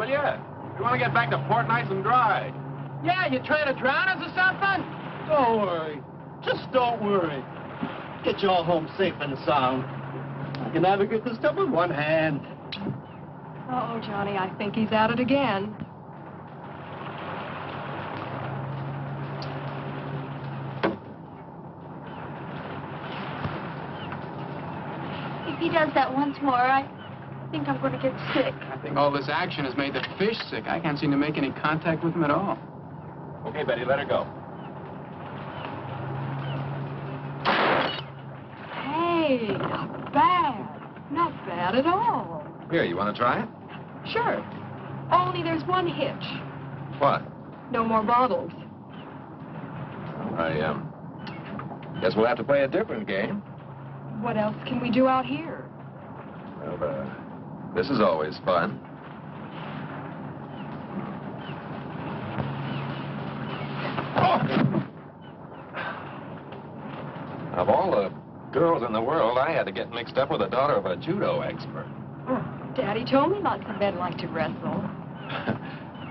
yet. We want to get back to port nice and dry. Yeah, you trying to drown us or something? Don't worry. Just don't worry. Get you all home safe and sound. I can navigate this stuff with one hand. Uh-oh, Johnny, I think he's at it again. If he does that once more, I think I'm going to get sick. I think all this action has made the fish sick. I can't seem to make any contact with them at all. Okay, Betty, let her go. Hey, not bad. Not bad at all. Here, you want to try it? Sure. Only there's one hitch. What? No more bottles. I guess we'll have to play a different game. What else can we do out here? Well, this is always fun. Of all the girls in the world, I had to get mixed up with the daughter of a judo expert. Daddy told me lots of men like to wrestle.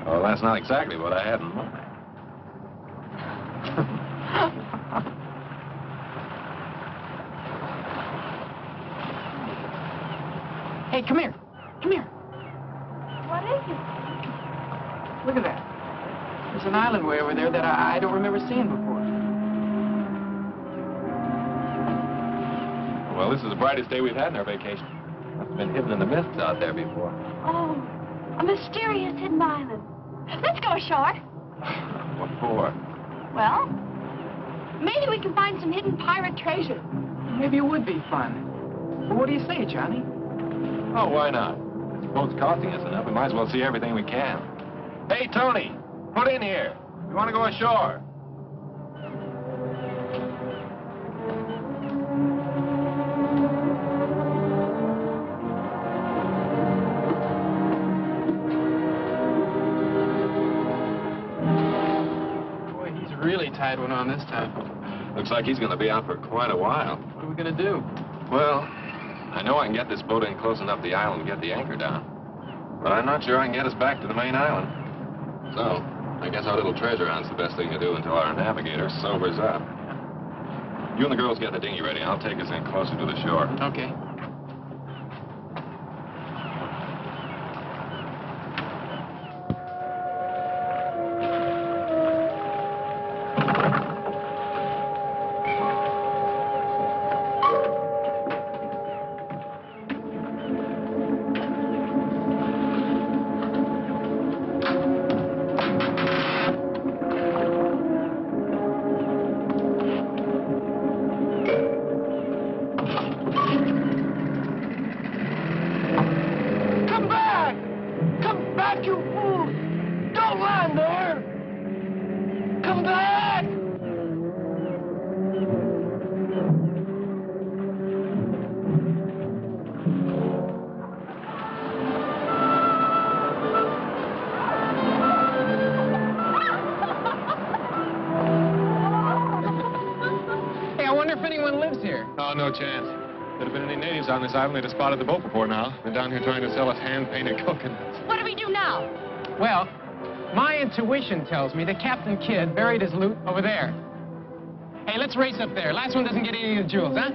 Well, that's not exactly what I had in mind. Hey, come here. Come here. What is it? Look at that. There's an island way over there that I don't remember seeing before. Well, this is the brightest day we've had in our vacation. Must have been hidden in the mists out there before. Oh, a mysterious hidden island. Let's go ashore. What for? Well, maybe we can find some hidden pirate treasure. Maybe it would be fun. Well, what do you say, Johnny? Oh, why not? This boat's costing us enough. We might as well see everything we can. Hey, Tony, put in here. We want to go ashore. Boy, he's really tied one on this time. Looks like he's going to be out for quite a while. What are we going to do? Well, I know I can get this boat in close enough to the island and get the anchor down. But I'm not sure I can get us back to the main island. So, I guess our little treasure hunt's the best thing to do until our navigator sobers up. You and the girls get the dinghy ready. I'll take us in closer to the shore. Okay. No chance. Could have been any natives on this island. They'd have spotted the boat before now. Been down here trying to sell us hand-painted coconuts. What do we do now? Well, my intuition tells me that Captain Kidd buried his loot over there. Hey, let's race up there. Last one doesn't get any of the jewels, huh?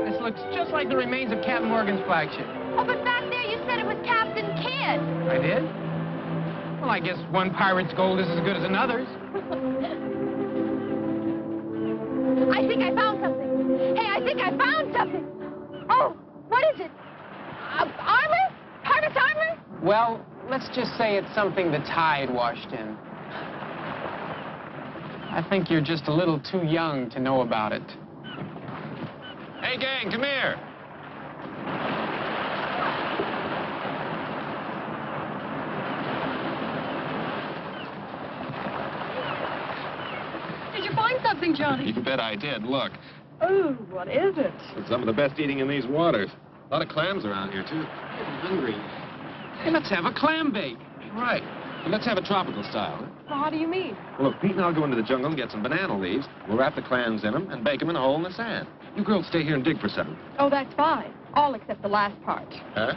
This looks just like the remains of Captain Morgan's flagship. Oh, but back there you said it was Captain Kidd. I did? Well, I guess one pirate's gold is as good as another's. I think I found something. Hey, I think I found something. Oh, what is it? Armor? Pirate's armor? Well, let's just say it's something the tide washed in. I think you're just a little too young to know about it. Hey, gang, come here. Did you find something, Johnny? You bet I did. Look. Oh, what is it? It's some of the best eating in these waters. A lot of clams around here, too. I'm hungry. Hey, let's have a clam bake. Right. But let's have a tropical style. Huh? Well, how do you mean? Well, look, Pete and I'll go into the jungle and get some banana leaves. We'll wrap the clams in them and bake them in a hole in the sand. You girls stay here and dig for something. Oh, that's fine. All except the last part. Huh?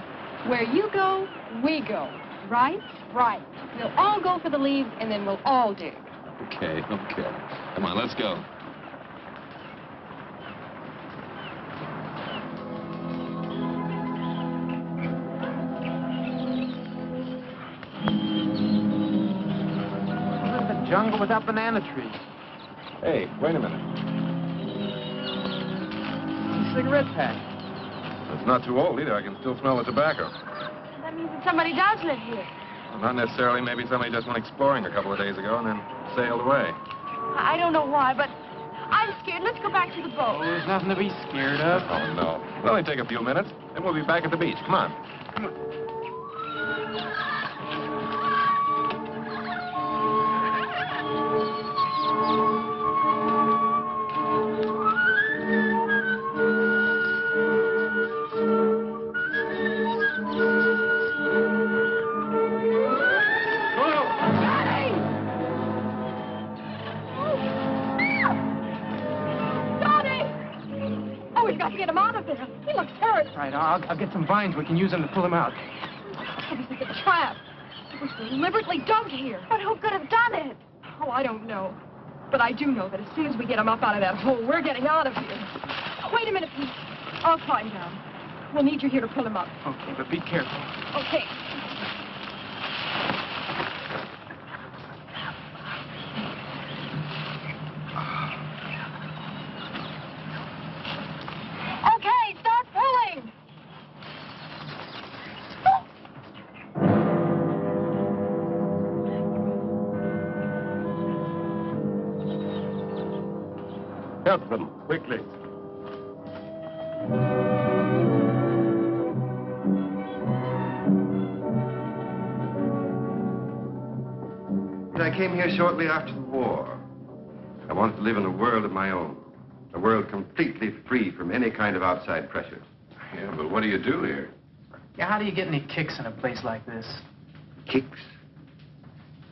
Where you go, we go. Right? Right. We'll all go for the leaves, and then we'll all dig. Okay, okay. Come on, let's go. This is the jungle without banana trees. Hey, wait a minute. Cigarette pack. It's not too old either. I can still smell the tobacco. That means that somebody does live here. Well, not necessarily. Maybe somebody just went exploring a couple of days ago and then sailed away. I don't know why, but I'm scared. Let's go back to the boat. Oh, there's nothing to be scared of. Oh, no. It'll only take a few minutes, then we'll be back at the beach. Come on. Come on. We've got to get him out of there. He looks hurt. Right, I'll get some vines. We can use them to pull him out. It was a trap. It was deliberately dug here. But who could have done it? Oh, I don't know. But I do know that as soon as we get him up out of that hole, we're getting out of here. Wait a minute, Pete. I'll climb down. We'll need you here to pull him up. Okay, but be careful. Okay. Okay, start pulling. Help them, quickly. I came here shortly after the war. I wanted to live in a world of my own. A world completely free from any kind of outside pressures. Yeah, but what do you do here? Yeah, how do you get any kicks in a place like this? Kicks?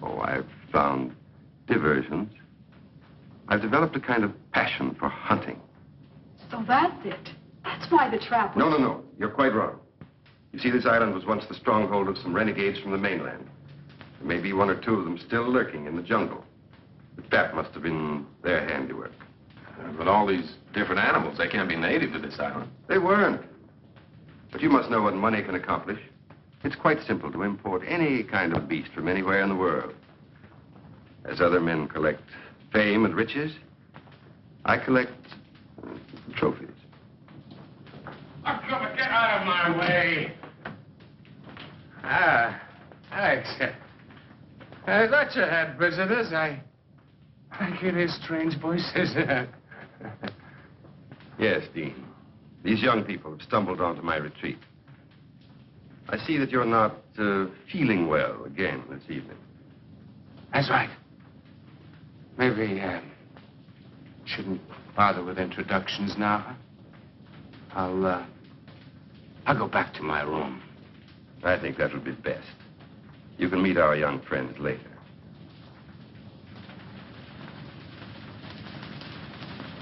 Oh, I've found diversions. I've developed a kind of passion for hunting. So that's it. That's why the trap was... No. You're quite wrong. You see, this island was once the stronghold of some renegades from the mainland. There may be one or two of them still lurking in the jungle. But that must have been their handiwork. But all these different animals, they can't be native to this island. They weren't. But you must know what money can accomplish. It's quite simple to import any kind of beast from anywhere in the world. As other men collect fame and riches, I collect trophies. Oh, come on, get out of my way. Ah, Alex. I thought you had visitors. I can hear strange voices. Yes, Dean. These young people have stumbled onto my retreat. I see that you're not feeling well again this evening. That's right. Maybe shouldn't bother with introductions now. I'll go back to my room. I think that would be best. You can meet our young friends later.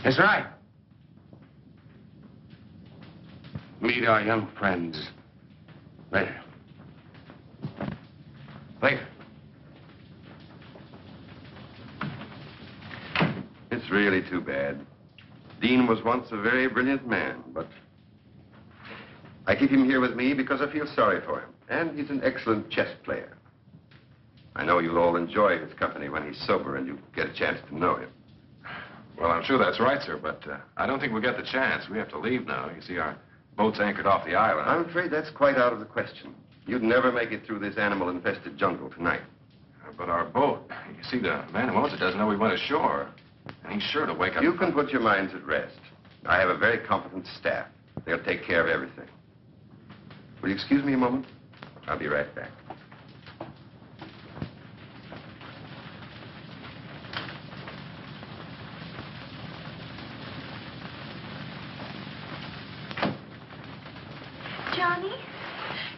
That's right. Meet our young friends later. Later. It's really too bad. Dean was once a very brilliant man, but I keep him here with me because I feel sorry for him. And he's an excellent chess player. I know you'll all enjoy his company when he's sober and you get a chance to know him. Well, I'm sure that's right, sir, but I don't think we'll get the chance. We have to leave now. You see, our boat's anchored off the island. I'm afraid that's quite out of the question. You'd never make it through this animal-infested jungle tonight. But our boat, you see, the man who owns it doesn't know we went ashore. And he's sure to wake up... You can put your minds at rest. I have a very competent staff. They'll take care of everything. Will you excuse me a moment? I'll be right back.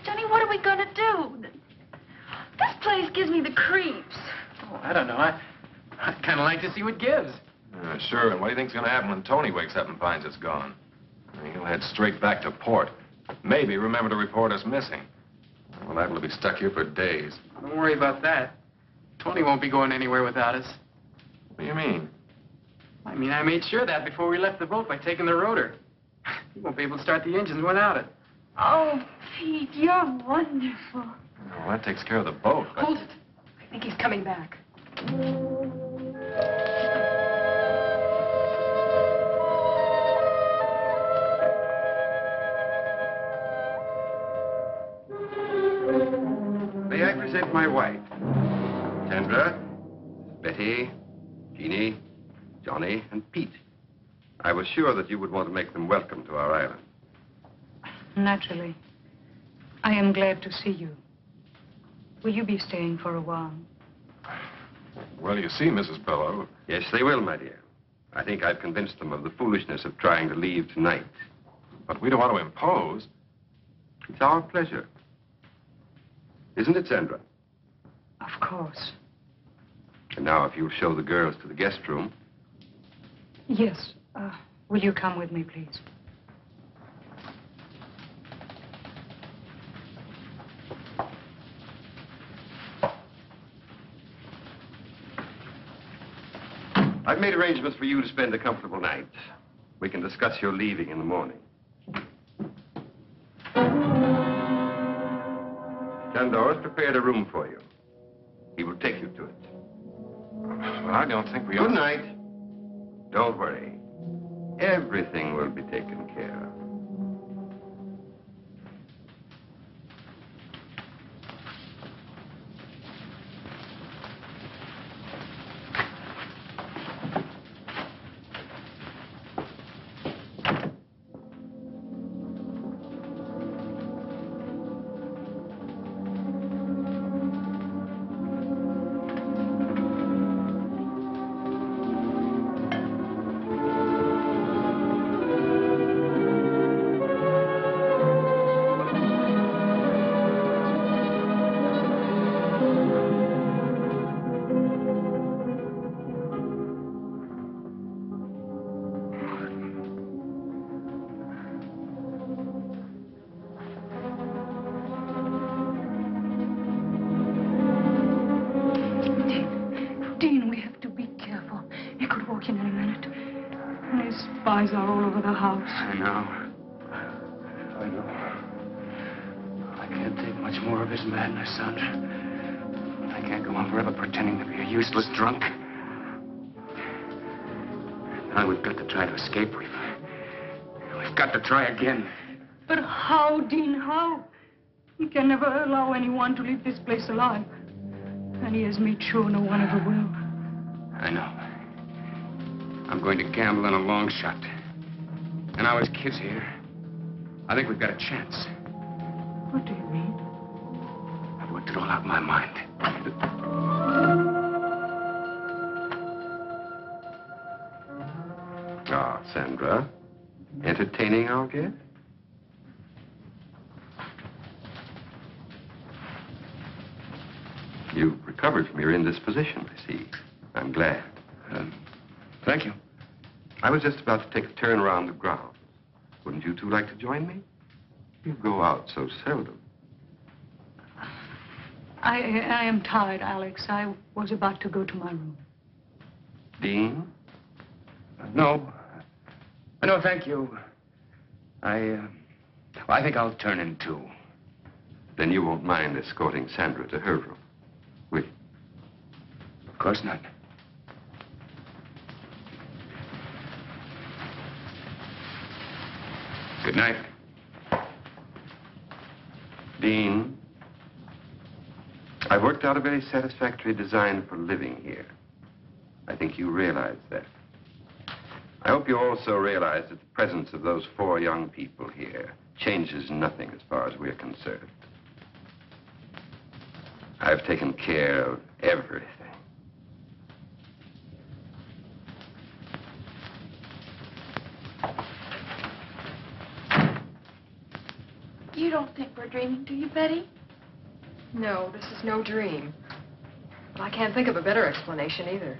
Johnny, what are we going to do? This place gives me me the creeps. Oh, I don't know. I'd kind of like to see what gives. Sure, and what do you think's going to happen when Tony wakes up and finds it's gone? He'll head straight back to port. Maybe remember to report us missing. Well, liable to be stuck here for days. Don't worry about that. Tony won't be going anywhere without us. What do you mean? I mean, I made sure that before we left the boat by taking the rotor. He won't be able to start the engines without it. Oh, Pete, you're wonderful. Well, that takes care of the boat. But... Hold it. I think he's coming back. May I present my wife? Sandra, Betty, Jeannie, Johnny, and Pete. I was sure that you would want to make them welcome to our island. Naturally. I am glad to see you. Will you be staying for a while? Well, you see, Mrs. Bellow. Yes, they will, my dear. I think I've convinced them of the foolishness of trying to leave tonight. But we don't want to impose. It's our pleasure. Isn't it, Sandra? Of course. And now, if you'll show the girls to the guest room. Yes. Will you come with me, please? I've made arrangements for you to spend a comfortable night. We can discuss your leaving in the morning. Sandor's prepared a room for you. He will take you to it. Well, I don't think we ought Good to... night. Don't worry. Everything will be taken care of. Spies are all over the house. I know. I can't take much more of his madness, Sandra. I can't go on forever pretending to be a useless drunk. Now we've got to try to escape. We've got to try again. But how, Dean, how? He can never allow anyone to leave this place alive. And he has made sure no one ever will. I know. I'm going to gamble on a long shot. And now his kid's here. I think we've got a chance. What do you mean? I've worked it all out in my mind. Ah, Sandra. Entertaining our guest? You've recovered from your indisposition, I see. I'm glad. Thank you. I was just about to take a turn around the grounds. Wouldn't you two like to join me? You go out so seldom. I am tired, Alex. I was about to go to my room. Dean? No. No, thank you. I think I'll turn in too. Then you won't mind escorting Sandra to her room, will you? Of course not. Good night. Dean, I've worked out a very satisfactory design for living here. I think you realize that. I hope you also realize that the presence of those 4 young people here changes nothing as far as we're concerned. I've taken care of everything. You don't think we're dreaming, do you, Betty? No, this is no dream. Well, I can't think of a better explanation either.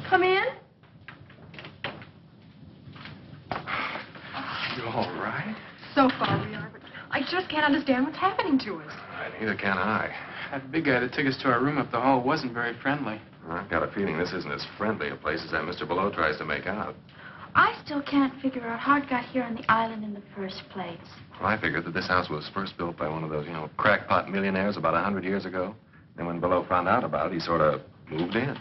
Come in. You all right? So far we are, but I just can't understand what's happening to us. Neither can I. That big guy that took us to our room up the hall wasn't very friendly. I've got a feeling this isn't as friendly a place as that Mr. Below tries to make out. I still can't figure out how it got here on the island in the first place. Well, I figured that this house was first built by one of those, crackpot millionaires about 100 years ago. And when Below found out about it, he sort of moved in.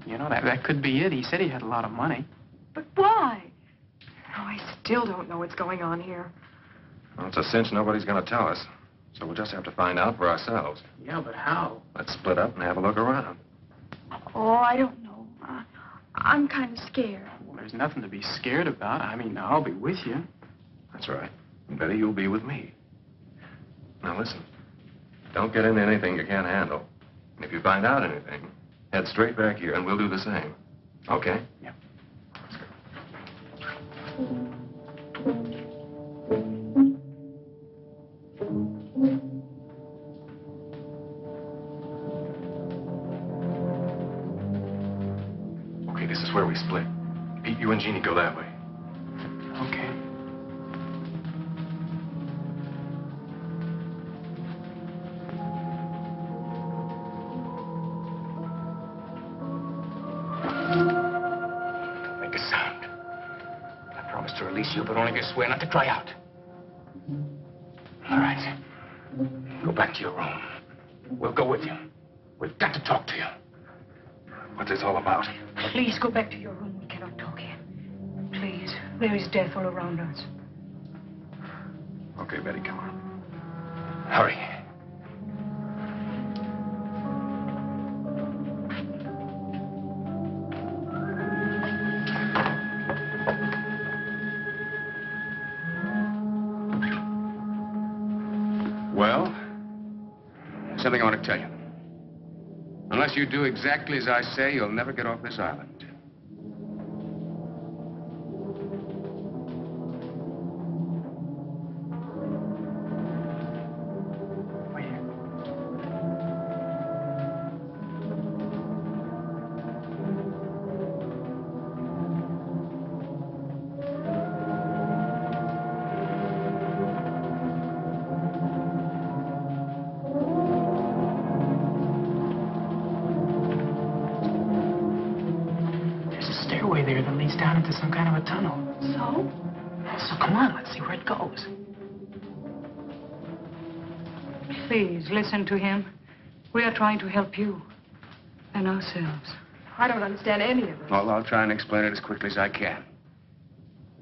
You know, that could be it. He said he had a lot of money. But why? Oh, I still don't know what's going on here. Well, it's a cinch nobody's going to tell us. So we'll just have to find out for ourselves. Yeah, but how? Let's split up and have a look around. Oh, I don't know. I'm kind of scared. Well, there's nothing to be scared about. I mean, I'll be with you. That's right. And Betty, you'll be with me. Now, listen. Don't get into anything you can't handle. And if you find out anything, head straight back here and we'll do the same. Okay? Yeah. Let's go. Okay, this is where we split. Pete, you and Jeannie go that way. Okay. Don't make a sound. I promise to release you, but only if you swear not to cry out. All right. Go back to your room. We'll go with you. We've got to talk to you. What's this all about? Please go back to your room. We cannot talk here. Please. There is death all around us. Okay, Betty, come on. Hurry. Well, something I want to tell you. Unless you do exactly as I say, you'll never get off this island. Stairway there that leads down into some kind of a tunnel. So? So come on, let's see where it goes. Please, listen to him. We are trying to help you and ourselves. I don't understand any of this. Well, I'll try and explain it as quickly as I can.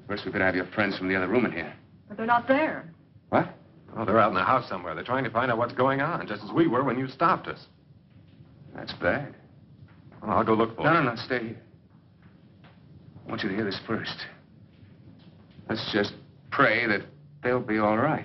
First, we could have your friends from the other room in here. But they're not there. What? Oh, they're out in the house somewhere. They're trying to find out what's going on, just as we were when you stopped us. That's bad. Well, I'll go look for them. No, stay here. I want you to hear this first. Let's just pray that they'll be all right.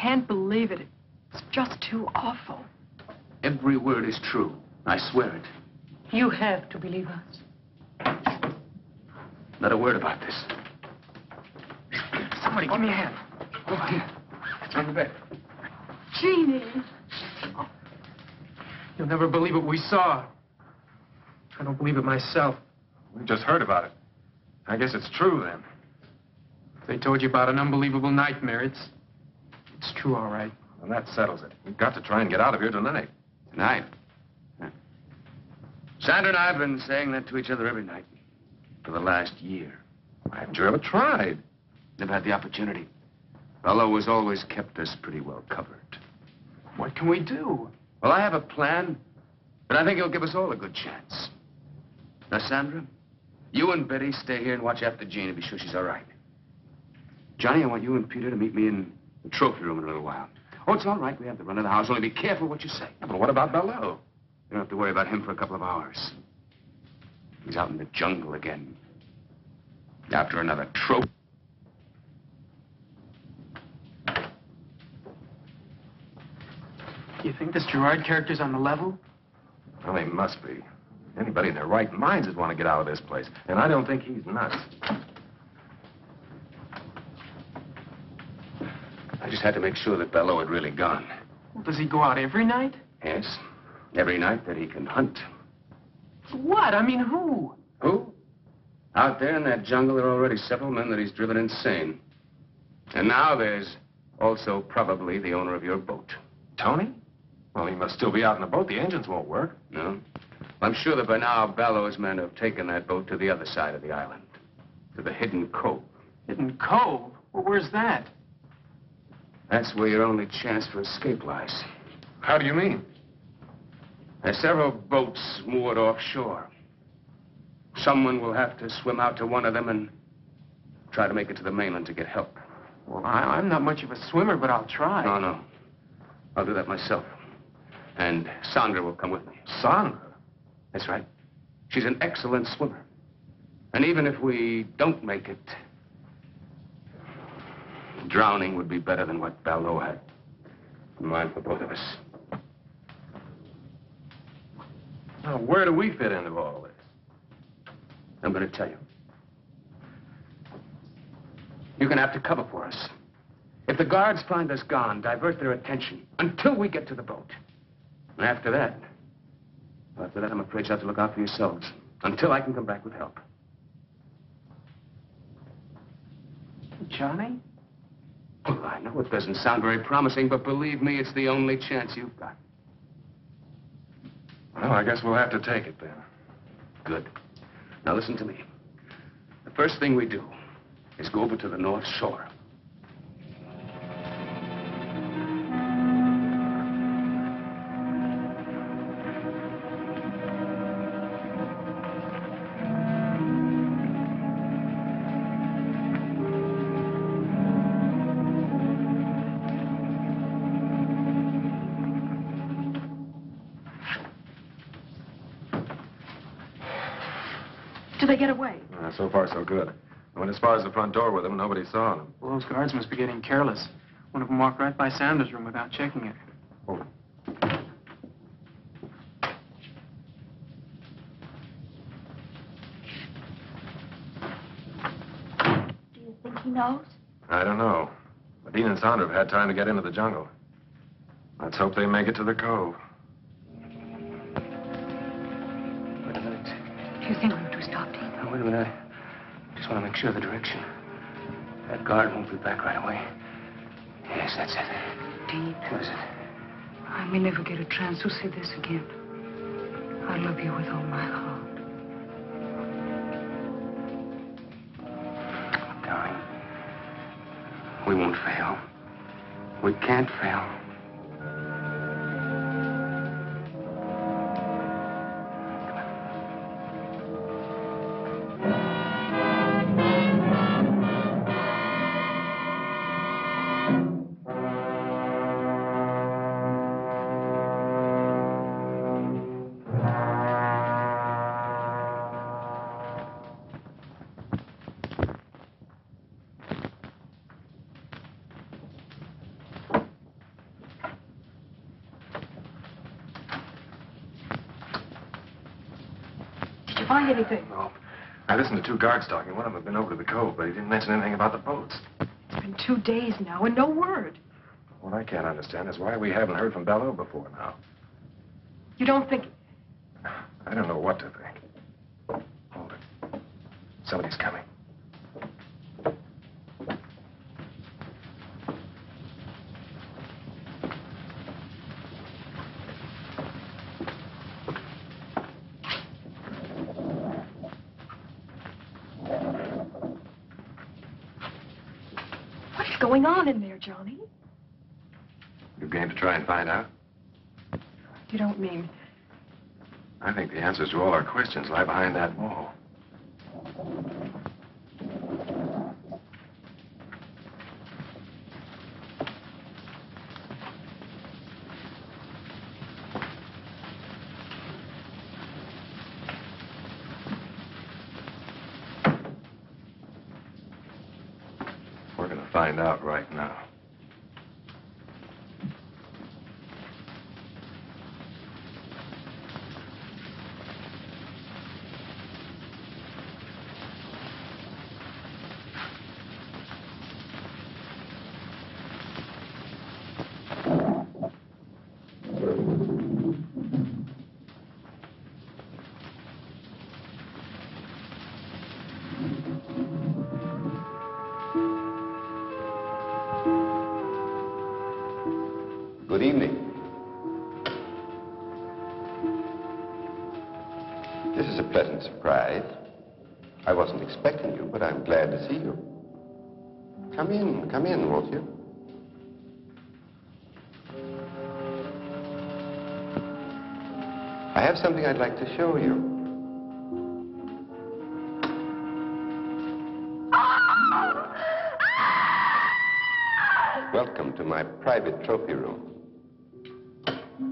can't believe it. It's just too awful. Every word is true. I swear it. You have to believe us. Not a word about this. Somebody, give me a hand. Go on. It's on the bed. Jeannie. You'll never believe what we saw. I don't believe it myself. We just heard about it. I guess it's true, then. They told you about an unbelievable nightmare. It's true, all right. Well, that settles it. We've got to try and get out of here tonight. Tonight? Huh. Sandra and I have been saying that to each other every night for the last year. Why haven't you ever tried? Never had the opportunity. Bello has always kept us pretty well covered. What can we do? Well, I have a plan, but I think it'll give us all a good chance. Now, Sandra, you and Betty stay here and watch after Jean and be sure she's all right. Johnny, I want you and Peter to meet me in the trophy room in a little while. Oh, it's all right. We have the run of the house. Only be careful what you say. Yeah, but what about Bello? You don't have to worry about him for a couple of hours. He's out in the jungle again. After another trophy. You think this Gerard character's on the level? Well, he must be. Anybody in their right minds would want to get out of this place. And I don't think he's nuts. I just had to make sure that Bello had really gone. Well, does he go out every night? Yes. Every night that he can hunt. What? I mean, who? Who? Out there in that jungle, there are already several men that he's driven insane. And now there's also probably the owner of your boat. Tony? Well, he must still be out in the boat. The engines won't work. No? I'm sure that by now Bello's men have taken that boat to the other side of the island. To the hidden cove. Hidden Cove? Well, where's that? That's where your only chance for escape lies. How do you mean? There's several boats moored offshore. Someone will have to swim out to one of them and try to make it to the mainland to get help. Well, I'm not much of a swimmer, but I'll try. No. I'll do that myself. And Sandra will come with me. Sandra? That's right. She's an excellent swimmer. And even if we don't make it, drowning would be better than what Bello had in mind for both of us. Now, where do we fit into all this? I'm going to tell you. You're going to have to cover for us. If the guards find us gone, divert their attention until we get to the boat. And after that, I'm afraid you'll have to look out for yourselves until I can come back with help. Johnny? Well, I know it doesn't sound very promising, but believe me, it's the only chance you've got. Well, I guess we'll have to take it then. Good. Now listen to me. The first thing we do is go over to the North Shore. Did they get away? So far, so good. I went as far as the front door with them. Nobody saw them. Well, those guards must be getting careless. One of them walked right by Sandra's room without checking it. Oh. Do you think he knows? I don't know. But Dean and Sandra have had time to get into the jungle. Let's hope they make it to the cove. Wait a minute. Do you think we ought to stop, Dean? Now, wait a minute. I just want to make sure of the direction. That guard won't be back right away. Yes, that's it. Dean, What is it? I may never get a chance to see this again. I love you with all my heart. Darling, we won't fail. We can't fail. find anything? No. I listened to two guards talking. One of them had been over to the cove, but he didn't mention anything about the boats. It's been 2 days now and no word. What I can't understand is why we haven't heard from Belleau before now. You don't think... I don't know what to think. Hold it. Somebody's coming. What's going on in there, Johnny? You game to try and find out? You don't mean... I think the answers to all our questions lie behind that wall. We're going to find out right now. Good evening. This is a pleasant surprise. I wasn't expecting you, but I'm glad to see you. Come in, won't you? I have something I'd like to show you. Welcome to my private trophy room.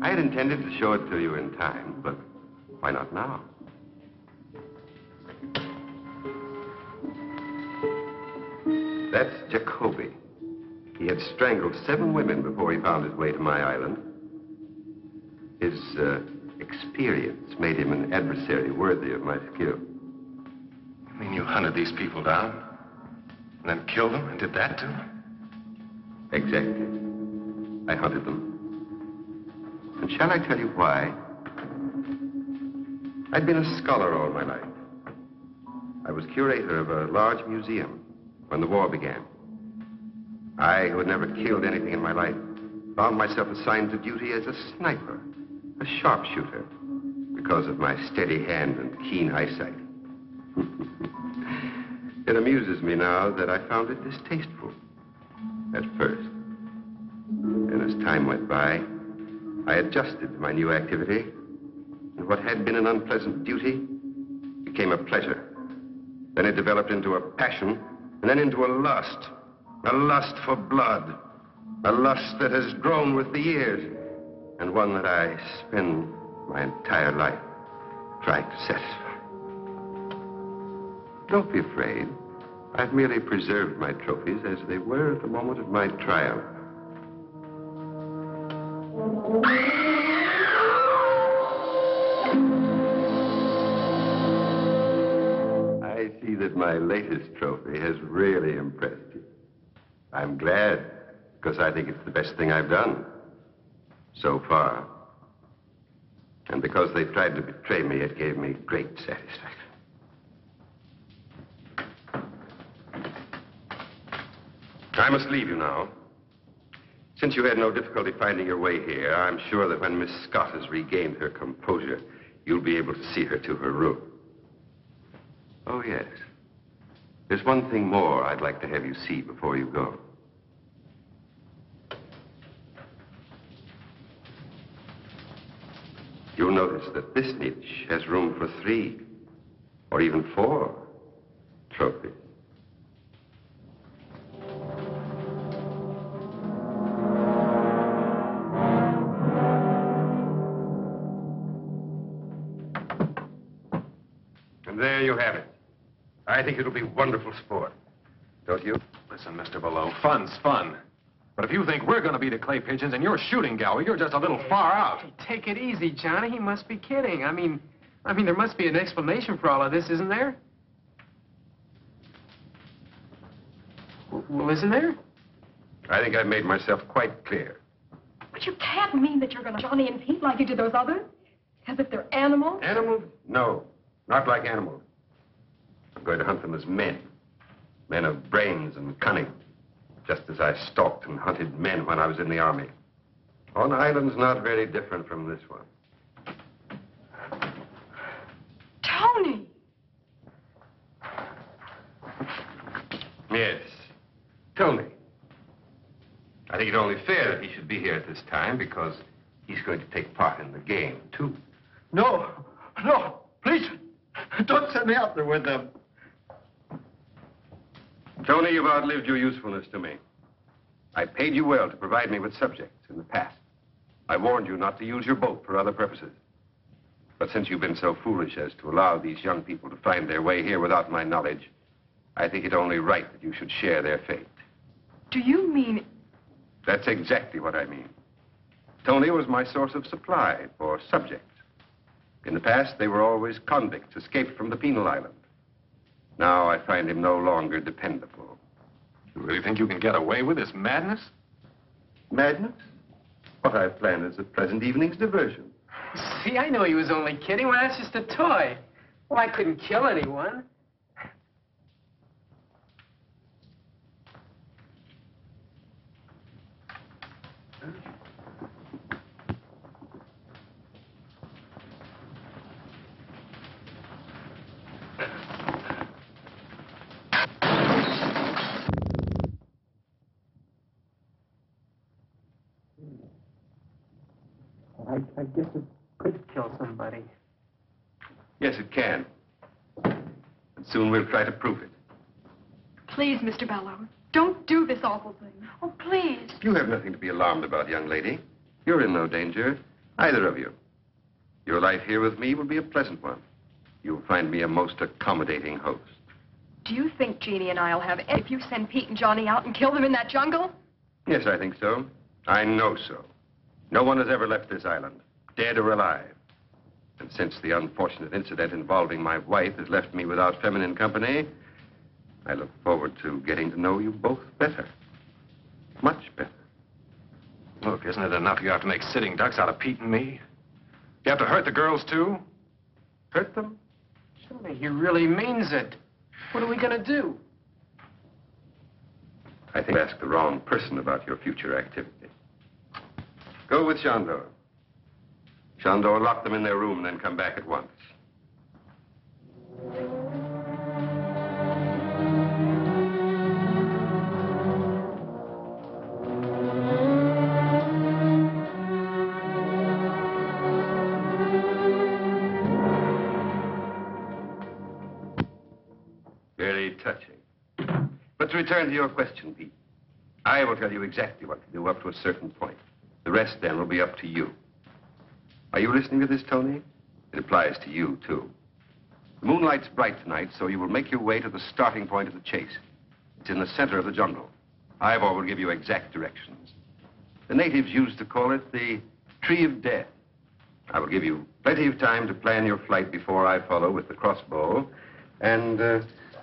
I had intended to show it to you in time, but why not now? That's Jacoby. He had strangled 7 women before he found his way to my island. His experience made him an adversary worthy of my skill. You mean you hunted these people down, and then killed them, and did that to them? Exactly. I hunted them. And shall I tell you why? I'd been a scholar all my life. I was curator of a large museum when the war began. I, who had never killed anything in my life, found myself assigned to duty as a sniper, a sharpshooter, because of my steady hand and keen eyesight. It amuses me now that I found it distasteful at first. And as time went by, I adjusted to my new activity, and what had been an unpleasant duty became a pleasure. Then it developed into a passion, and then into a lust for blood, a lust that has grown with the years, and one that I spend my entire life trying to satisfy. Don't be afraid. I've merely preserved my trophies as they were at the moment of my trial. I see that my latest trophy has really impressed you. I'm glad, because I think it's the best thing I've done so far. And because they tried to betray me, it gave me great satisfaction. I must leave you now. Since you had no difficulty finding your way here, I'm sure that when Miss Scott has regained her composure, you'll be able to see her to her room. Oh, yes. There's one thing more I'd like to have you see before you go. You'll notice that this niche has room for 3 or even 4 trophies. And there you have it. I think it'll be wonderful sport. Don't you? Listen, Mr. Belleau, fun's fun. But if you think we're going to be the clay pigeons and you're shooting gallery, you're just a little far out. Take it easy, Johnny. He must be kidding. I mean, I mean, there must be an explanation for all of this, isn't there? Well, isn't there? I think I've made myself quite clear. But you can't mean that you're going to Johnny and Pete like you did those others? As if they're animals? Animals? No, not like animals. I'm going to hunt them as men. Men of brains and cunning. Just as I stalked and hunted men when I was in the army. On islands not very different from this one. Tony! Yes, Tony. I think it's only fair that he should be here at this time because he's going to take part in the game, too. No, no, please, don't send me out there with them. Tony, you've outlived your usefulness to me. I paid you well to provide me with subjects in the past. I warned you not to use your boat for other purposes. But since you've been so foolish as to allow these young people to find their way here without my knowledge, I think it only right that you should share their fate. Do you mean... That's exactly what I mean. Tony was my source of supply for subjects. In the past, they were always convicts escaped from the penal island. Now I find him no longer dependable. You really think you can get away with this madness? Madness? What I've planned is a pleasant evening's diversion. See, I know he was only kidding. Well, that's just a toy. Well, I couldn't kill anyone. I guess it could kill somebody. Yes, it can. And soon we'll try to prove it. Please, Mr. Bellow, don't do this awful thing. Oh, please. You have nothing to be alarmed about, young lady. You're in no danger, either of you. Your life here with me will be a pleasant one. You'll find me a most accommodating host. Do you think Jeannie and I'll have if you send Pete and Johnny out and kill them in that jungle? Yes, I think so. I know so. No one has ever left this island, dead or alive. And since the unfortunate incident involving my wife has left me without feminine company, I look forward to getting to know you both better. Much better. Look, isn't it enough you have to make sitting ducks out of Pete and me? You have to hurt the girls, too? Hurt them? Johnny, he really means it. What are we going to do? I think you asked the wrong person about your future activity. Go with Chandor. Chandor, lock them in their room and then come back at once. Very touching. But to return to your question, Pete, I will tell you exactly what to do up to a certain point. The rest, then, will be up to you. Are you listening to this, Tony? It applies to you, too. The moonlight's bright tonight, so you will make your way to the starting point of the chase. It's in the center of the jungle. Ivor will give you exact directions. The natives used to call it the Tree of Death. I will give you plenty of time to plan your flight before I follow with the crossbow. And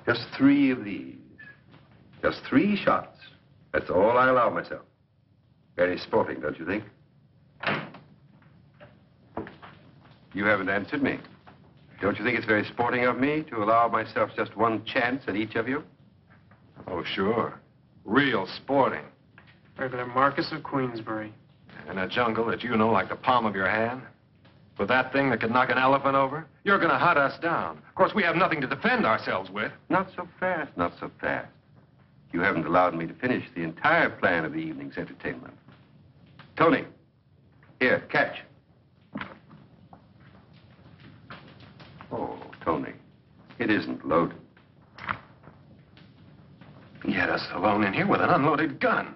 just 3 of these. Just 3 shots. That's all I allow myself. Very sporting, don't you think? You haven't answered me. Don't you think it's very sporting of me to allow myself just 1 chance at each of you? Oh, sure. Real sporting. Regular Marquis of Queensbury. In a jungle that you know like the palm of your hand? With that thing that could knock an elephant over? You're going to hunt us down. Of course, we have nothing to defend ourselves with. Not so fast, not so fast. You haven't allowed me to finish the entire plan of the evening's entertainment. Tony, here, catch. Oh, Tony, it isn't loaded. You had us alone in here with an unloaded gun.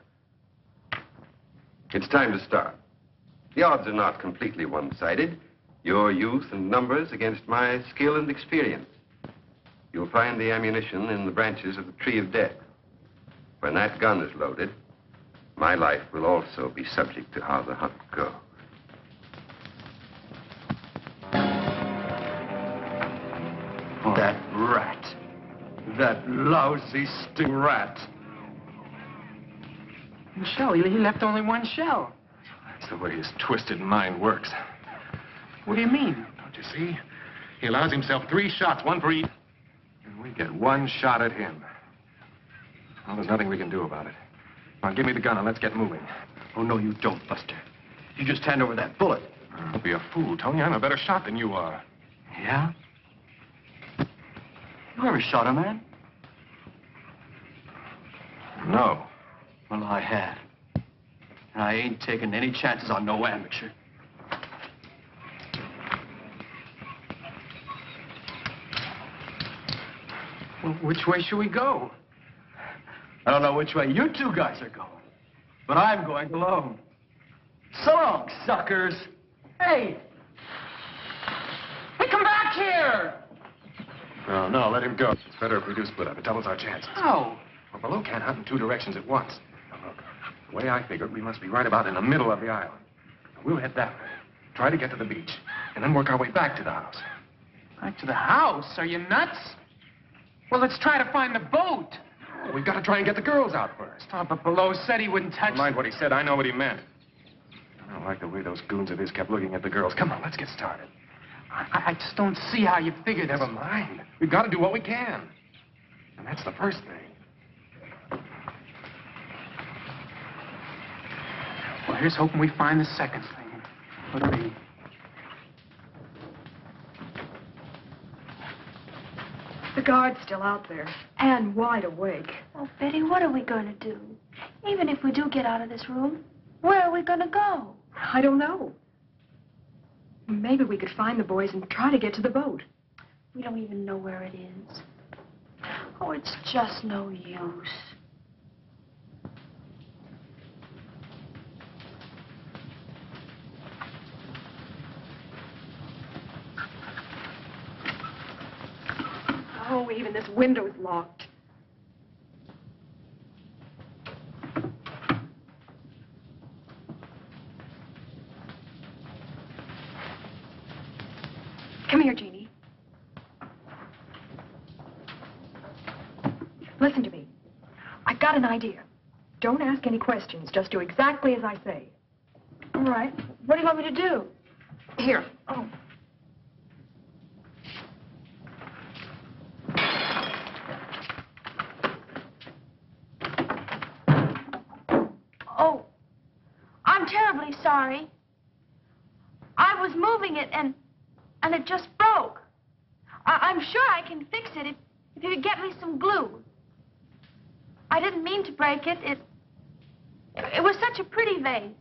It's time to start. The odds are not completely one-sided. Your youth and numbers against my skill and experience. You'll find the ammunition in the branches of the Tree of Death. When that gun is loaded, my life will also be subject to how the hunt goes. rat. That lousy sting rat. Michelle, he left only one shell. That's the way his twisted mind works. What do you mean? Don't you see? He allows himself 3 shots, 1 for each. And we get 1 shot at him. Well, there's nothing we can do about it. Now, give me the gun and let's get moving. Oh, no, you don't, Buster. You just hand over that bullet. Don't be a fool, Tony. I'm a better shot than you are. Yeah? You ever shot a man? No. Well, I have. And I ain't taking any chances on no amateur. Well, which way should we go? I don't know which way you 2 guys are going, but I'm going alone. So long, suckers. Hey! Hey, come back here! No, no, let him go. It's better if we do split up. It doubles our chances. Oh. Well, Baloo can't hunt in 2 directions at once. Now, look, the way I figured, we must be right about in the middle of the island. Now, we'll head that way, try to get to the beach, and then work our way back to the house. Back to the house? Are you nuts? Well, let's try to find the boat. Well, we've got to try and get the girls out first. Oh, but Below said he wouldn't touch... Never mind what he said. I know what he meant. I don't like the way those goons of his kept looking at the girls. Come on, let's get started. I just don't see how you figure this. Never mind. We've got to do what we can. And that's the first thing. Well, here's hoping we find the second thing. What do we... The guard's still out there, and wide awake. Oh, Betty, what are we going to do? Even if we do get out of this room, where are we going to go? I don't know. Maybe we could find the boys and try to get to the boat. We don't even know where it is. Oh, it's just no use. Oh, even this window's locked. Come here, Jeannie. Listen to me. I've got an idea. Don't ask any questions. Just do exactly as I say. All right. What do you want me to do? Here. Oh. Oh, I'm terribly sorry. I was moving it and it just broke. I'm sure I can fix it if you could get me some glue. I didn't mean to break it. It was such a pretty vase.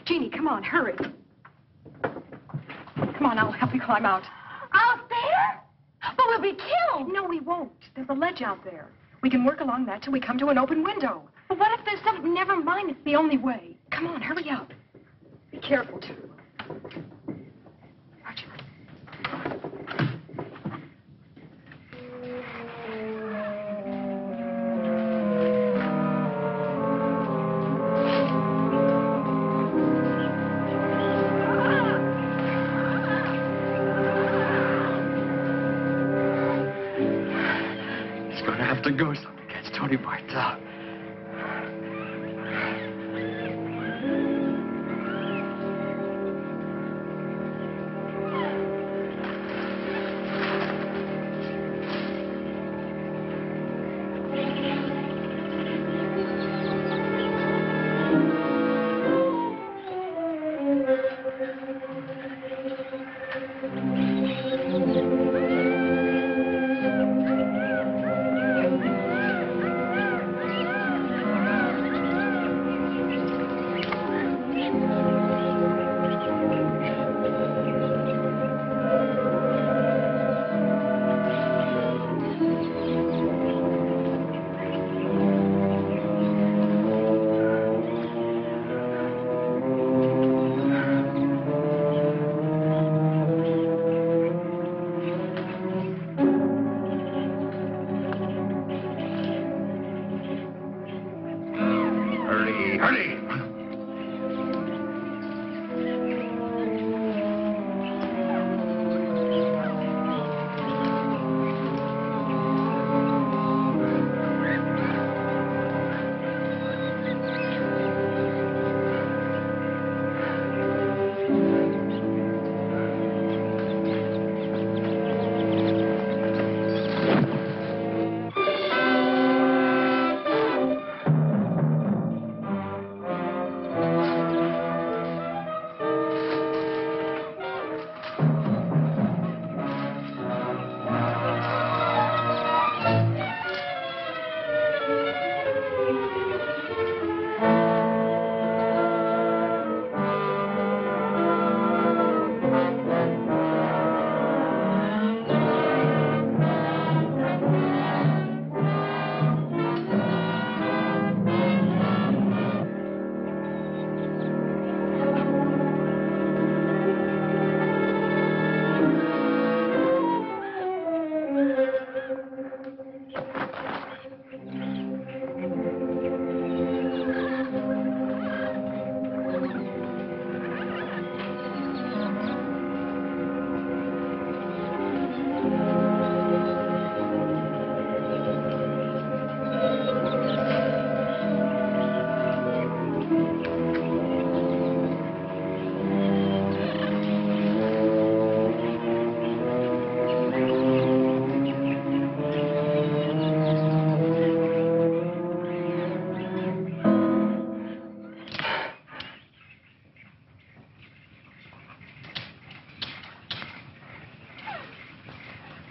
Jeannie, come on, hurry. Come on, I'll help you climb out. Out there? But we'll be killed. No, we won't. There's a ledge out there. We can work along that till we come to an open window. But what if there's something... Never mind, it's the only way. Come on, hurry up. Be careful, too. Roger. It's going to have to go so we catch Tony Bart's out.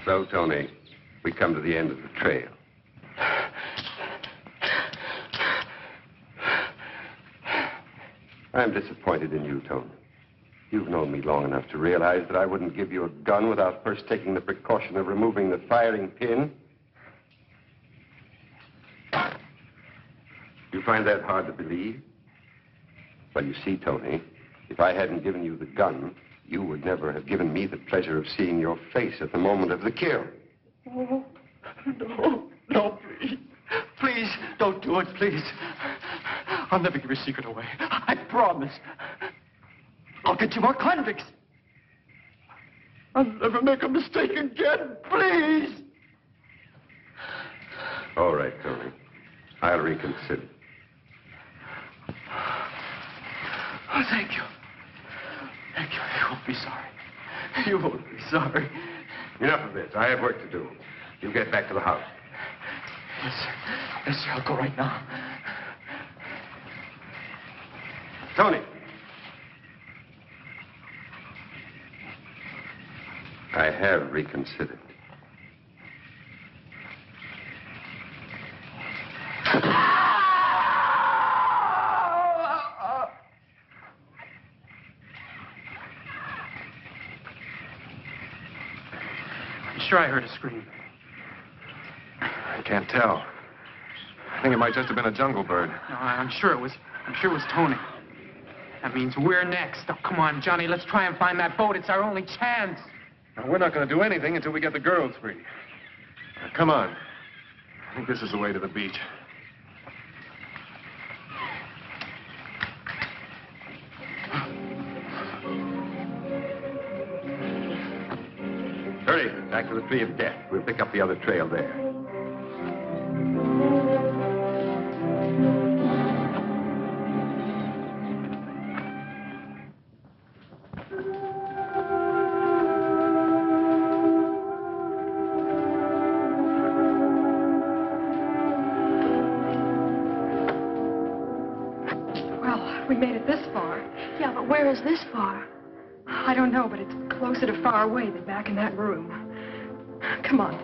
So, Tony, we come to the end of the trail. I'm disappointed in you, Tony. You've known me long enough to realize that I wouldn't give you a gun without first taking the precaution of removing the firing pin. You find that hard to believe? Well, you see, Tony, if I hadn't given you the gun, you would never have given me the pleasure of seeing your face at the moment of the kill. Oh, no, please. Please, don't do it, please. I'll never give your secret away. I promise. I'll get you more convicts. I'll never make a mistake again, please. All right, Tony. I'll reconsider. Oh, thank you. Thank you. You won't be sorry. You won't be sorry. Enough of this. I have work to do. You get back to the house. Yes, sir. Yes, sir. I'll go right now. Tony. I have reconsidered. I'm sure I heard a scream. I can't tell. I think it might just have been a jungle bird. No, I'm sure it was Tony. That means we're next. Oh, come on, Johnny, let's try and find that boat. It's our only chance. Now, we're not going to do anything until we get the girls free. Now, come on. I think this is the way to the beach. Hurry, back to the tree of death. We'll pick up the other trail there. Well, we made it this far. Yeah, but where is this far? I don't know, but it's closer to far away than back in that room. Come on.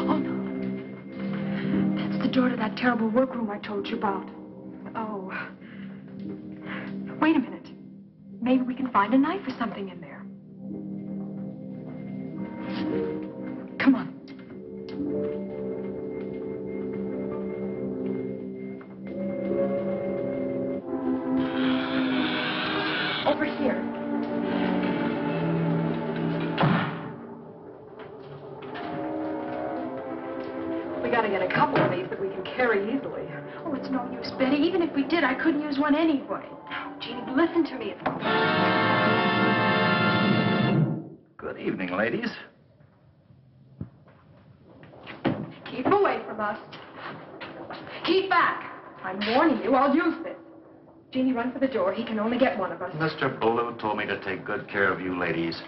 Oh, no. That's the door to that terrible workroom I told you about. Oh. Wait a minute. Maybe we can find a knife or something in there. Come on. Over here. We gotta get a couple of these that we can carry easily. Oh, it's no use, Betty. Even if we did, I couldn't use one anyway. Jeannie, listen to me. Good evening, ladies. Keep away from us. Keep back. I'm warning you, I'll use this. Jeannie, run for the door. He can only get one of us. Mr. Ballou told me to take good care of you ladies.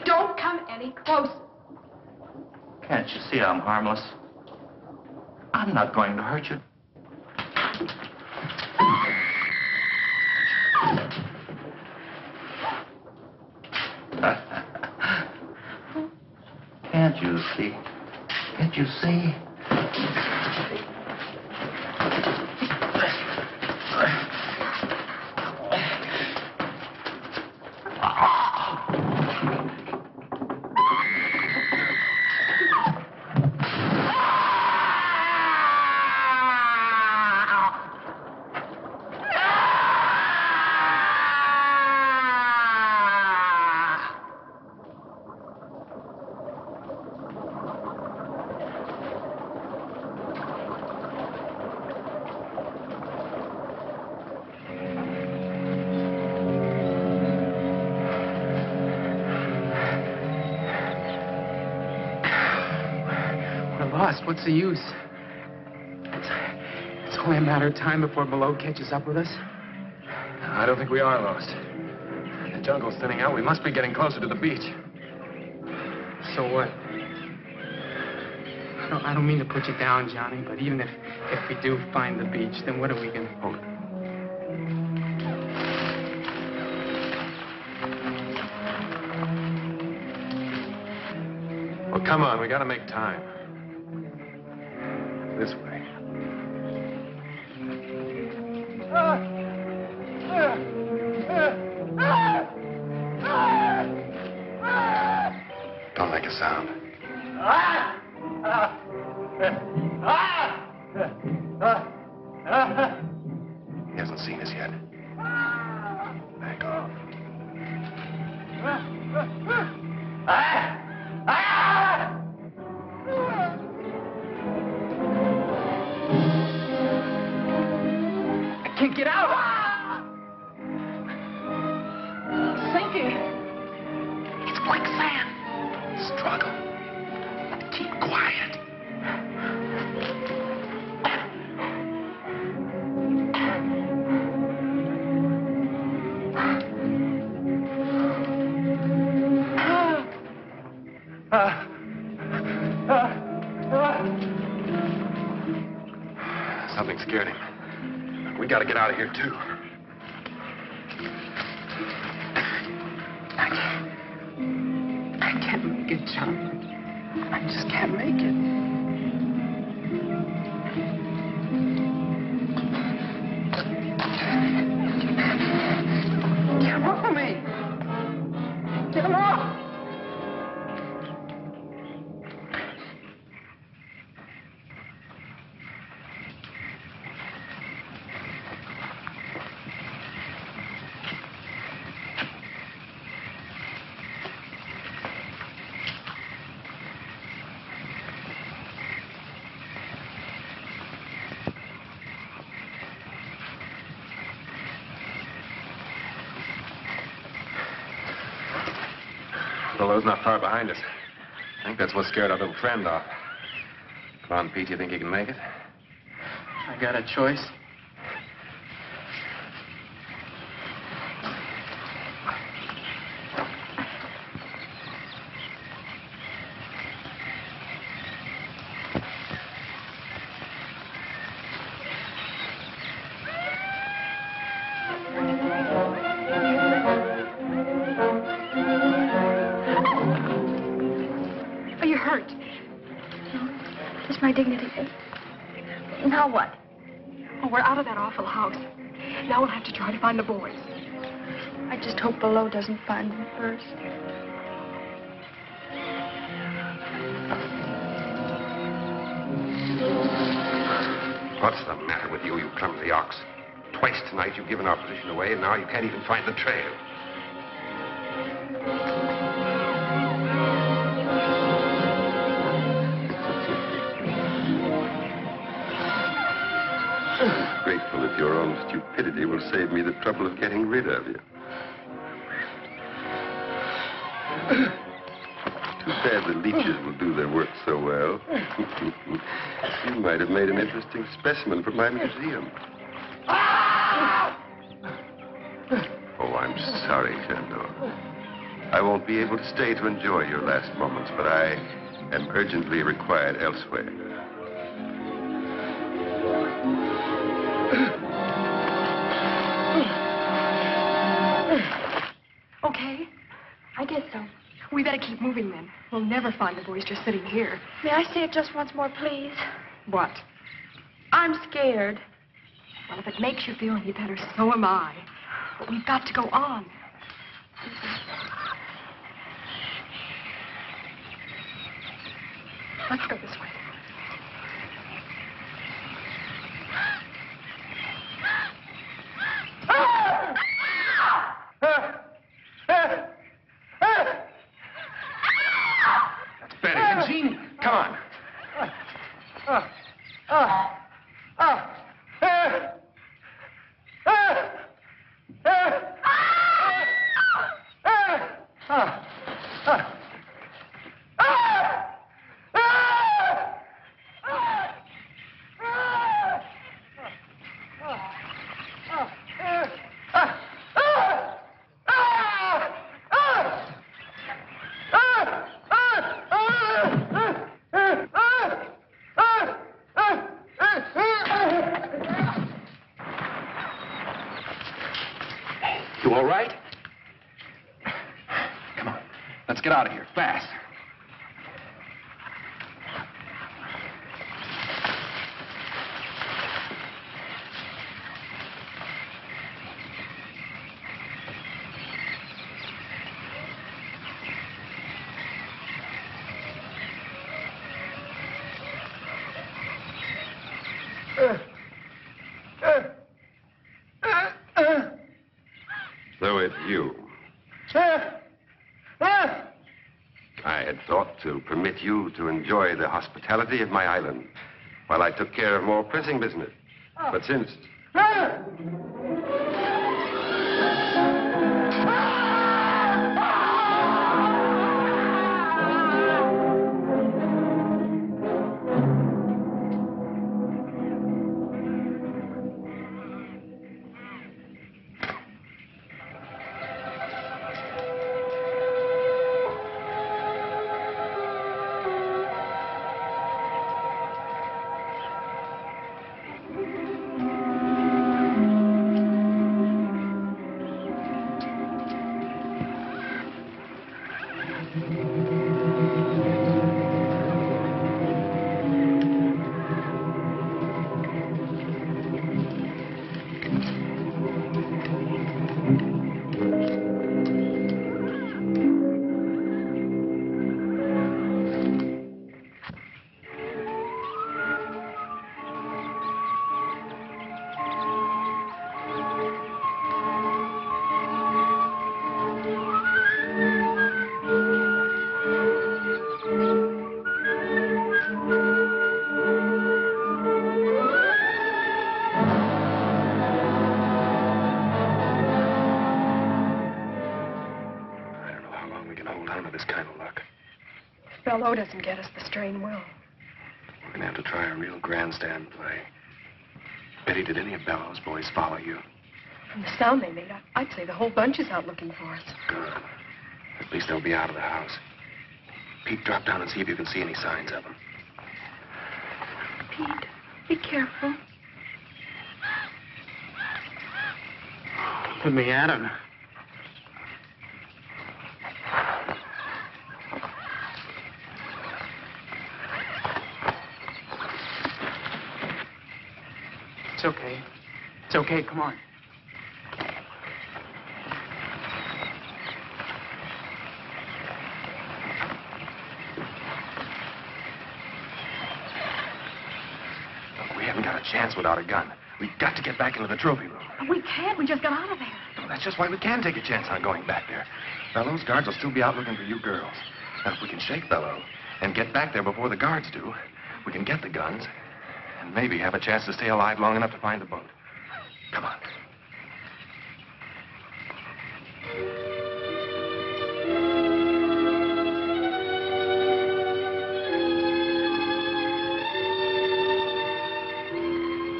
Don't come any closer. Can't you see I'm harmless? I'm not going to hurt you. Can't you see? Can't you see? What's the use? It's only a matter of time before Malone catches up with us. I don't think we are lost. The jungle's thinning out. We must be getting closer to the beach. So what? I don't mean to put you down, Johnny, but even if we do find the beach, then what are we going to... Hold it. Well, come on. We got to make time. This way. Don't make a sound. He hasn't seen us yet. Back off. I can't get out! Sinking! It's quicksand. Struggle. Keep quiet. Something scared him. We got to get out of here, too. I can't make it, John. I just can't make it. Get off of me! Get him off! Billow's not far behind us. I think that's what scared our little friend off. Come on, Pete, you think you can make it? I got a choice. Are you hurt? No, just my dignity. Now what? Oh, we're out of that awful house. Now we'll have to try to find the boys. I just hope Below doesn't find them first. What's the matter with you, you clumsy ox? Twice tonight you've given our position away, and now you can't even find the trail. I'm grateful that your own stupidity will save me the trouble of getting rid of you. Too bad the leeches will do their work so well. You might have made an interesting specimen for my museum. Oh, I'm sorry, Shandor. I won't be able to stay to enjoy your last moments, but I am urgently required elsewhere. Okay? I guess so. We better keep moving then. We'll never find the boys just sitting here. May I say it just once more, please? What? I'm scared. Well, if it makes you feel any better, so am I. But we've got to go on. Let's go this way. That's Betty and Jeannie. Come on. You all right? Come on. Let's get out of here, fast. So it's you. I had thought to permit you to enjoy the hospitality of my island while I took care of more pressing business. But since... Bello doesn't get us, the strain will. We're gonna have to try a real grandstand play. Betty, did any of Bello's boys follow you? From the sound they made, I'd say the whole bunch is out looking for us. Good. At least they'll be out of the house. Pete, drop down and see if you can see any signs of them. Pete, be careful. Put me at him. It's okay. It's okay, come on. Look, we haven't got a chance without a gun. We've got to get back into the trophy room. We can't. We just got out of there. No, that's just why we can take a chance on going back there. Bello's guards will still be out looking for you girls. And if we can shake Bello and get back there before the guards do, we can get the guns and maybe have a chance to stay alive long enough to find the boat. Come on.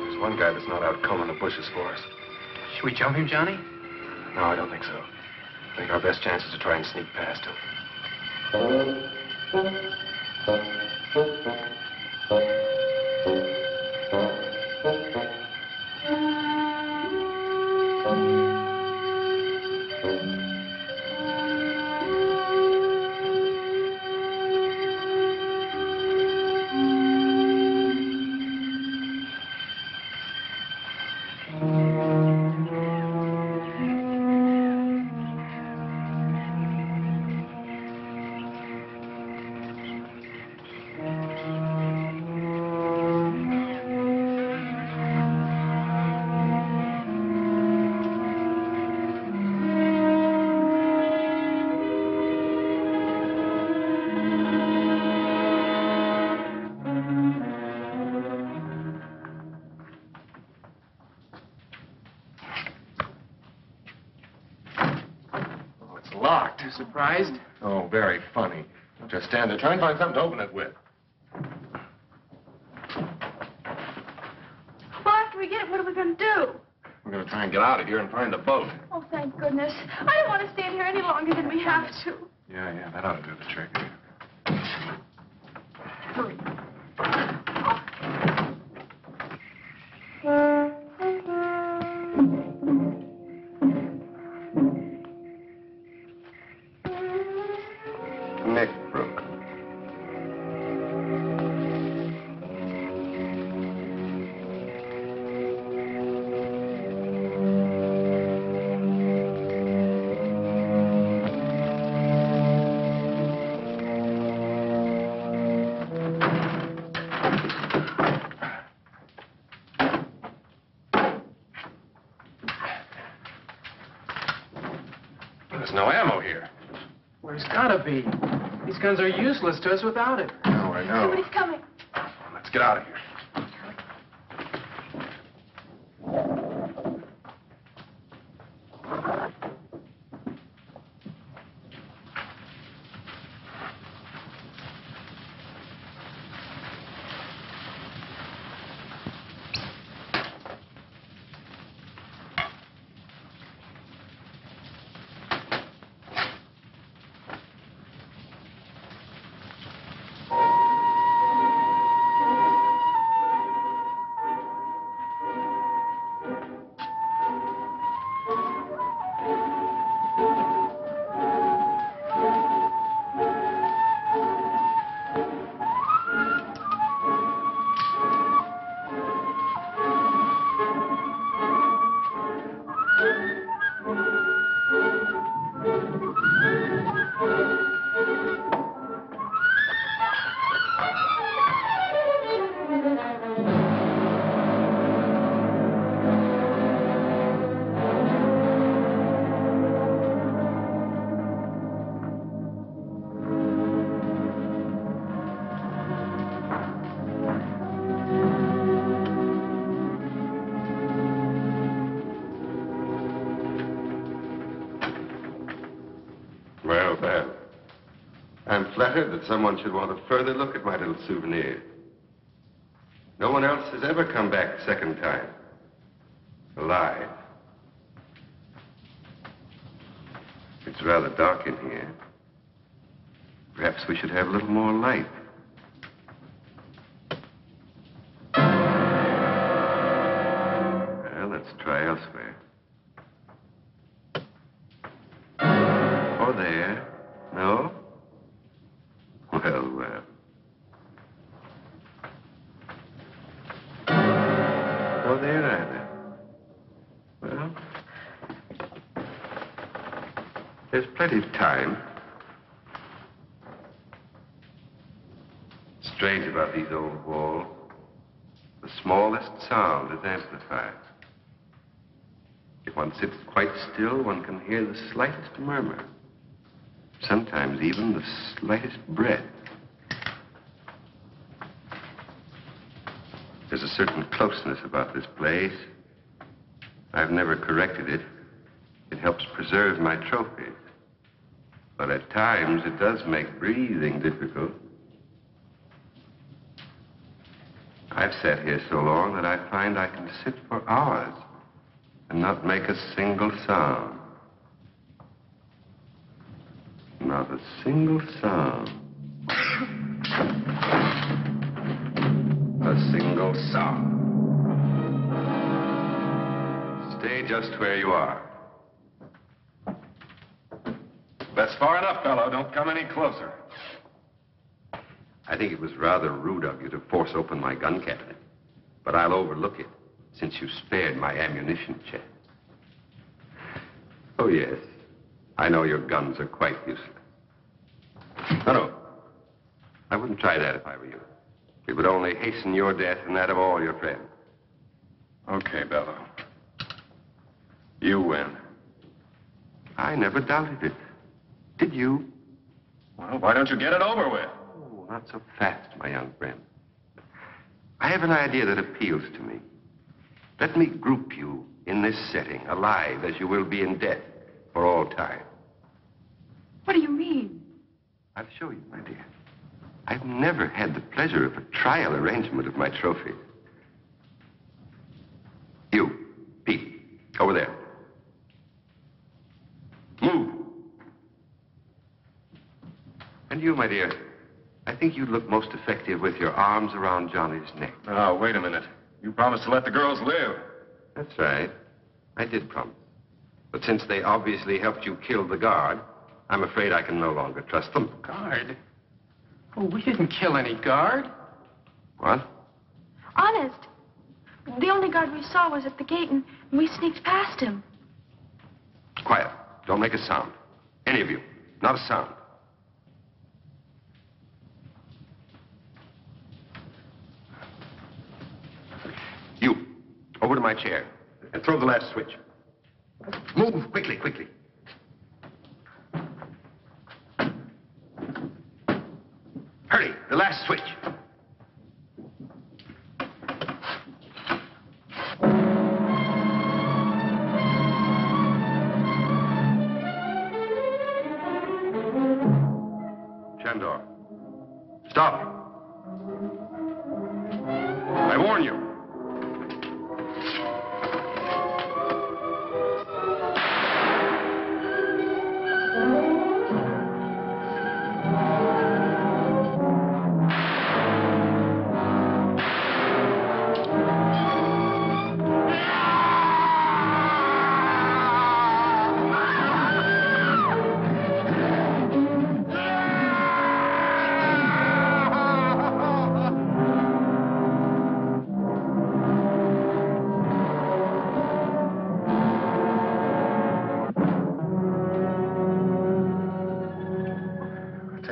There's one guy that's not out combing the bushes for us. Should we jump him, Johnny? No, I don't think so. I think our best chance is to try and sneak past him. Locked. Surprised? Oh, very funny. Just stand there. Try and find something to open it with. Well, after we get it, what are we going to do? We're going to try and get out of here and find the boat. Oh, thank goodness. I don't want to stay in here any longer than we have to. Yeah, that ought to do the trick. Hurry. There's no ammo here. Well, there's gotta be. These guns are useless to us without it. No, I know. Somebody's coming. Let's get out of here. Well, then. I'm flattered that someone should want a further look at my little souvenir. No one else has ever come back a second time. Alive. It's rather dark in here. Perhaps we should have a little more light. Well, let's try elsewhere. Or there. No? Well, well. No there either. Well, there's plenty of time. Strange about these old walls. The smallest sound is amplified. If one sits quite still, one can hear the slightest murmur. Sometimes even the slightest breath. There's a certain closeness about this place. I've never corrected it. It helps preserve my trophies. But at times, it does make breathing difficult. I've sat here so long that I find I can sit for hours and not make a single sound. Not a single sound. A single sound. Stay just where you are. That's far enough, fellow. Don't come any closer. I think it was rather rude of you to force open my gun cabinet. But I'll overlook it, since you spared my ammunition chest. Oh, yes. I know your guns are quite useless. No. I wouldn't try that if I were you. It would only hasten your death and that of all your friends. Okay, Bello. You win. I never doubted it. Did you? Well, why don't you get it over with? Oh, not so fast, my young friend. I have an idea that appeals to me. Let me group you in this setting, alive as you will be in death for all time. What do you mean? I'll show you, my dear. I've never had the pleasure of a trial arrangement of my trophies. You, Pete, over there. Move. And you, my dear, I think you'd look most effective with your arms around Johnny's neck. Oh, wait a minute. You promised to let the girls live. That's right. I did promise. But since they obviously helped you kill the guard, I'm afraid I can no longer trust them. Guard? Oh, we didn't kill any guard. What? Honest. The only guard we saw was at the gate, and we sneaked past him. Quiet. Don't make a sound. Any of you. Not a sound. You, over to my chair and throw the last switch. Move quickly, quickly. The last switch. Chandor. Stop. I warn you.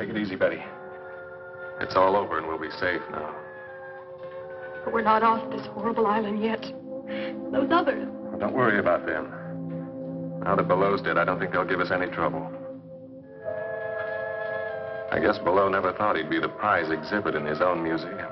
Take it easy, Betty. It's all over and we'll be safe now. But we're not off this horrible island yet. Those others. Well, don't worry about them. Now that Below's dead, I don't think they'll give us any trouble. I guess Below never thought he'd be the prize exhibit in his own museum.